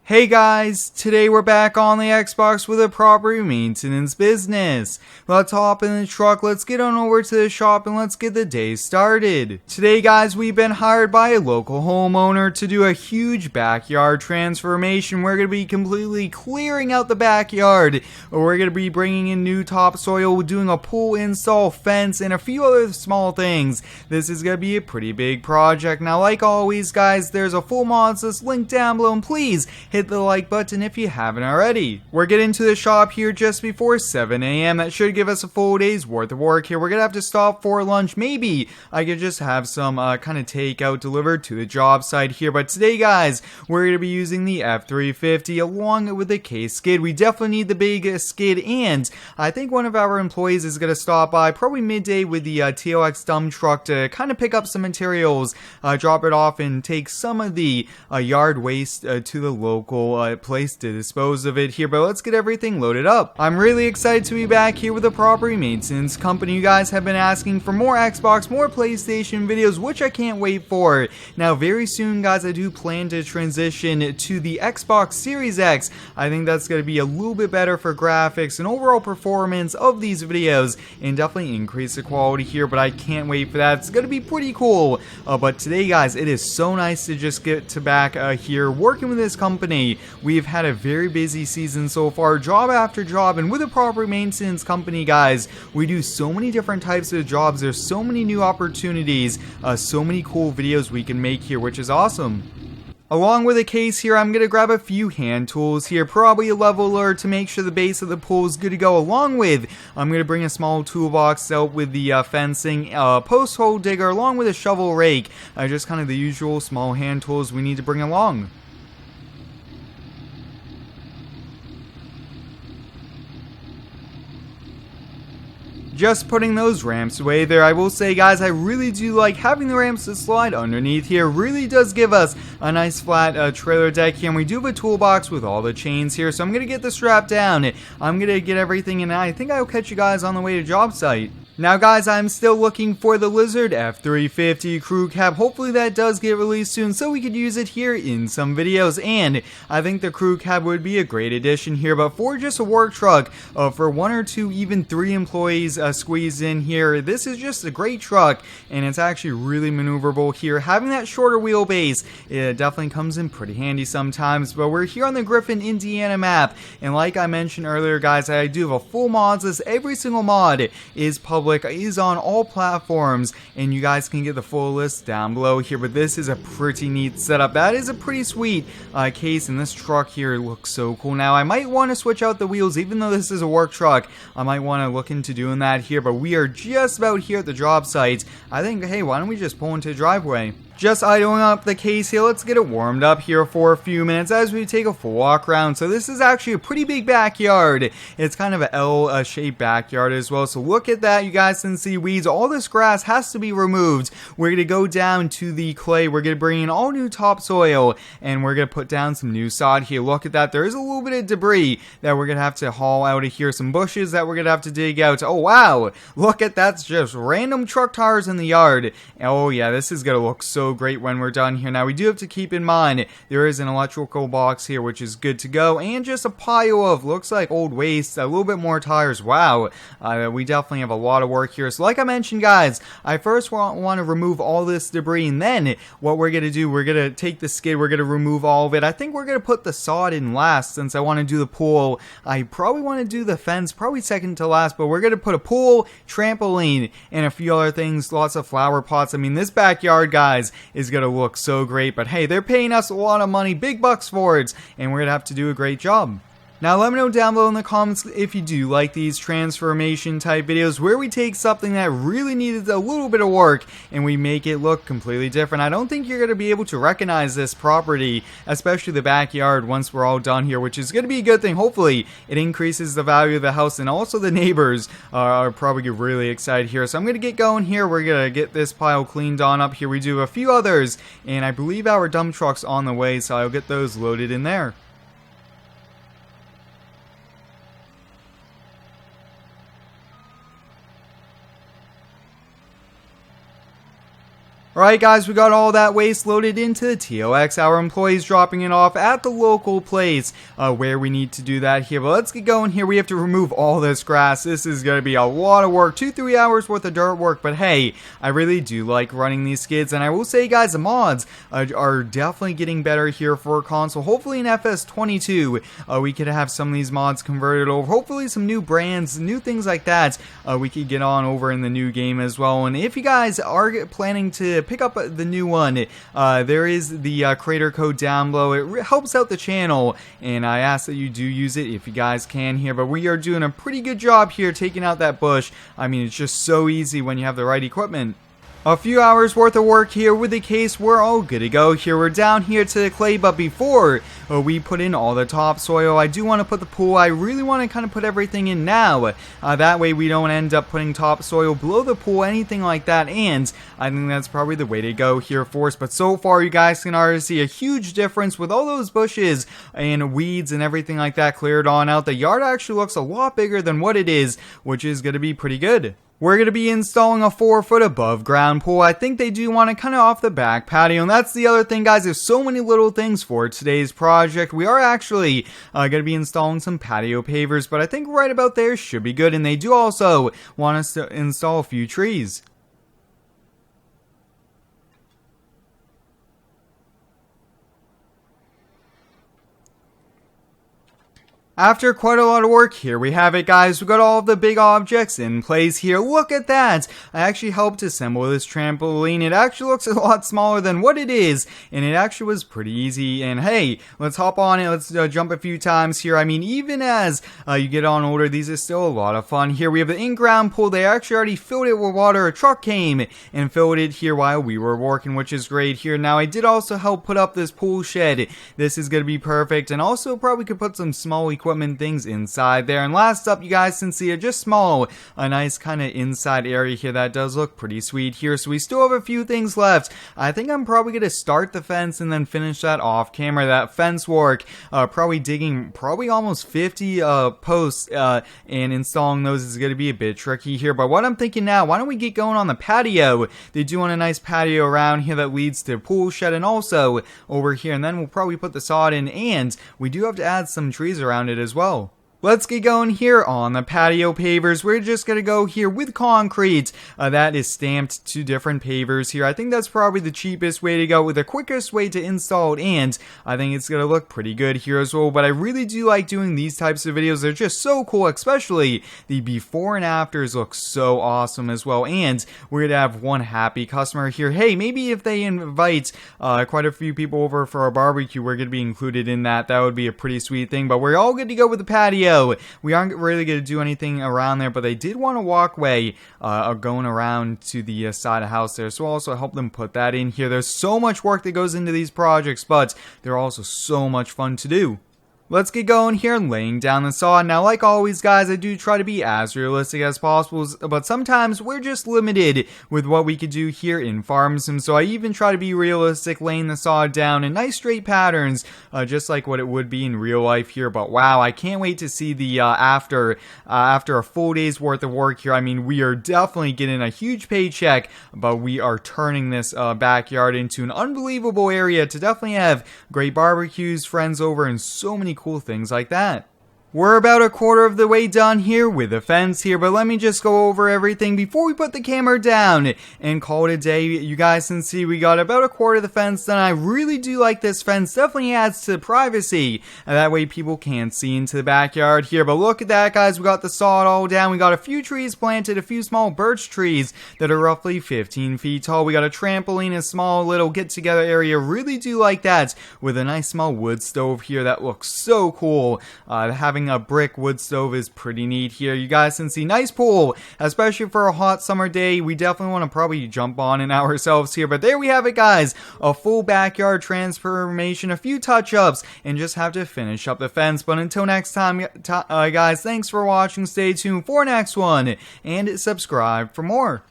Hey guys, today we're back on the Xbox with a property maintenance business. Let's hop in the truck, let's get on over to the shop and let's get the day started. Today guys, we've been hired by a local homeowner to do a huge backyard transformation. We're going to be completely clearing out the backyard. We're going to be bringing in new topsoil, doing a pool install, fence, and a few other small things. This is going to be a pretty big project. Now like always guys, there's a full mods list linked down below, and please hit the like button if you haven't already. We're getting to the shop here just before 7 a.m. That should give us a full day's worth of work here. We're gonna have to stop for lunch. Maybe I could just have some kind of takeout delivered to the job site here. But today, guys, we're gonna be using the F350 along with the K-skid. We definitely need the big skid, and I think one of our employees is gonna stop by probably midday with the TOX dump truck to kind of pick up some materials, drop it off, and take some of the yard waste to the local place to dispose of it here. But let's get everything loaded up. I'm really excited to be back here with a property maintenance company. You guys have been asking for more Xbox, more PlayStation videos, which I can't wait for. Now very soon guys, I do plan to transition to the Xbox Series X. I think that's going to be a little bit better for graphics and overall performance of these videos, and definitely increase the quality here, but I can't wait for that. It's going to be pretty cool. But today guys, it is so nice to just get to back here working with this company. We've had a very busy season so far, job after job, and with a property maintenance company guys, we do so many different types of jobs. There's so many new opportunities, so many cool videos we can make here, which is awesome. Along with a case here, I'm going to grab a few hand tools here, probably a leveler to make sure the base of the pool is good to go. Along with, I'm going to bring a small toolbox out with the fencing, post hole digger, along with a shovel rake, just kind of the usual small hand tools we need to bring along. Just putting those ramps away there. I will say guys, I really do like having the ramps to slide underneath here. Really does give us a nice flat trailer deck here, and we do have a toolbox with all the chains here, so I'm gonna get the strap down. I'm gonna get everything, and I think I'll catch you guys on the way to job site. Now guys, I'm still looking for the Lizard F350 crew cab. Hopefully that does get released soon so we could use it here in some videos, and I think the crew cab would be a great addition here. But for just a work truck, for 1 or 2, even 3 employees squeezed in here, this is just a great truck, and it's actually really maneuverable here. Having that shorter wheelbase, it definitely comes in pretty handy sometimes. But we're here on the Griffin, Indiana map, and like I mentioned earlier guys, I do have a full mods list. Every single mod is public, is on all platforms, and you guys can get the full list down below here. But this is a pretty neat setup. That is a pretty sweet case, and this truck here looks so cool. Now I might want to switch out the wheels, even though this is a work truck. I might want to look into doing that here, but we are just about here at the job site. I think, hey, why don't we just pull into the driveway? Just idling up the case here, let's get it warmed up here for a few minutes as we take a full walk around. So this is actually a pretty big backyard. It's kind of an L-shaped backyard as well. So look at that, you guys can see weeds. All this grass has to be removed. We're going to go down to the clay. We're going to bring in all new topsoil, and we're going to put down some new sod here. Look at that, there is a little bit of debris that we're going to have to haul out of here. Some bushes that we're going to have to dig out. Oh wow, look at that's just random truck tires in the yard. Oh yeah, this is going to look so great when we're done here. Now we do have to keep in mind there is an electrical box here which is good to go, and just a pile of looks like old waste, a little bit more tires. Wow, we definitely have a lot of work here. So like I mentioned guys, I first want to remove all this debris, and then what we're gonna do, we're gonna take the skid, we're gonna remove all of it. I think we're gonna put the sod in last, since I want to do the pool. I probably want to do the fence probably second to last, but we're gonna put a pool, trampoline, and a few other things, lots of flower pots. I mean, this backyard guys is gonna look so great. But hey, they're paying us a lot of money, big bucks for it, and we're gonna have to do a great job. Now let me know down below in the comments if you do like these transformation type videos where we take something that really needed a little bit of work and we make it look completely different. I don't think you're going to be able to recognize this property, especially the backyard, once we're all done here, which is going to be a good thing. Hopefully it increases the value of the house, and also the neighbors are probably really excited here. So I'm going to get going here. We're going to get this pile cleaned on up here. We do a few others, and I believe our dump truck's on the way, so I'll get those loaded in there. Alright guys, we got all that waste loaded into the TOX, our employees dropping it off at the local place where we need to do that here. But let's get going here. We have to remove all this grass. This is going to be a lot of work, 2-3 hours worth of dirt work. But hey, I really do like running these skids, and I will say guys, the mods are definitely getting better here for console. Hopefully in FS22 we could have some of these mods converted over. Hopefully some new brands, new things like that we could get on over in the new game as well. And if you guys are planning to pick up the new one, there is the creator code down below. It helps out the channel, and I ask that you do use it if you guys can here. But we are doing a pretty good job here taking out that bush. I mean, it's just so easy when you have the right equipment. A few hours worth of work here with the case. We're all good to go here. We're down here to the clay, but before we put in all the topsoil, I do want to put the pool. I really want to kind of put everything in now. That way we don't end up putting topsoil below the pool, anything like that. And I think that's probably the way to go here for us. But so far, you guys can already see a huge difference with all those bushes and weeds and everything like that cleared on out. The yard actually looks a lot bigger than what it is, which is going to be pretty good. We're going to be installing a 4-foot above ground pool. I think they do want to kind of off the back patio. And that's the other thing, guys. There's so many little things for today's project. We are actually going to be installing some patio pavers, but I think right about there should be good. And they do also want us to install a few trees. After quite a lot of work, here we have it, guys. We got all of the big objects in place here. Look at that! I actually helped assemble this trampoline. It actually looks a lot smaller than what it is, and it actually was pretty easy. And hey, let's hop on it. Let's jump a few times here. I mean, even as you get on older, these are still a lot of fun. Here we have the in-ground pool. They actually already filled it with water. A truck came and filled it here while we were working, which is great here. Now, I did also help put up this pool shed. This is going to be perfect, and also probably could put some small equipment things inside there. And last up, you guys can see just small, a nice kind of inside area here that does look pretty sweet here. So we still have a few things left. I think I'm probably going to start the fence and then finish that off camera. That fence work, probably digging almost 50 posts and installing those is going to be a bit tricky here. But what I'm thinking now, why don't we get going on the patio? They do want a nice patio around here that leads to pool shed and also over here. And then we'll probably put the sod in, and we do have to add some trees around it as well. Let's get going here on the patio pavers. We're just going to go here with concrete that is stamped to different pavers here. I think that's probably the cheapest way to go, with the quickest way to install it, and I think it's going to look pretty good here as well. But I really do like doing these types of videos. They're just so cool, especially the before and afters look so awesome as well. And we're going to have one happy customer here. Hey, maybe if they invite quite a few people over for a barbecue, we're going to be included in that. That would be a pretty sweet thing. But we're all good to go with the patio. We aren't really going to do anything around there, but they did want a walkway going around to the side of the house there, so I'll also help them put that in here. There's so much work that goes into these projects, but they're also so much fun to do. Let's get going here and laying down the sod. Now, like always, guys, I do try to be as realistic as possible, but sometimes we're just limited with what we could do here in Farm Sim, so I even try to be realistic, laying the sod down in nice straight patterns, just like what it would be in real life here. But wow, I can't wait to see the after a full day's worth of work here. I mean, we are definitely getting a huge paycheck, but we are turning this backyard into an unbelievable area to definitely have great barbecues, friends over, and so many cool things like that. We're about a quarter of the way done here with the fence here, but let me just go over everything before we put the camera down and call it a day. You guys can see we got about a quarter of the fence done. I really do like this fence. Definitely adds to privacy, and that way people can't see into the backyard here. But look at that, guys. We got the sod all down. We got a few trees planted, a few small birch trees that are roughly 15 feet tall. We got a trampoline, a small little get-together area. Really do like that, with a nice small wood stove here that looks so cool. Having a brick wood stove is pretty neat here. You guys can see nice pool, especially for a hot summer day. We definitely want to probably jump on in ourselves here, but there we have it, guys. A full backyard transformation, a few touch-ups, and just have to finish up the fence. But until next time, guys, thanks for watching. Stay tuned for next one, and subscribe for more.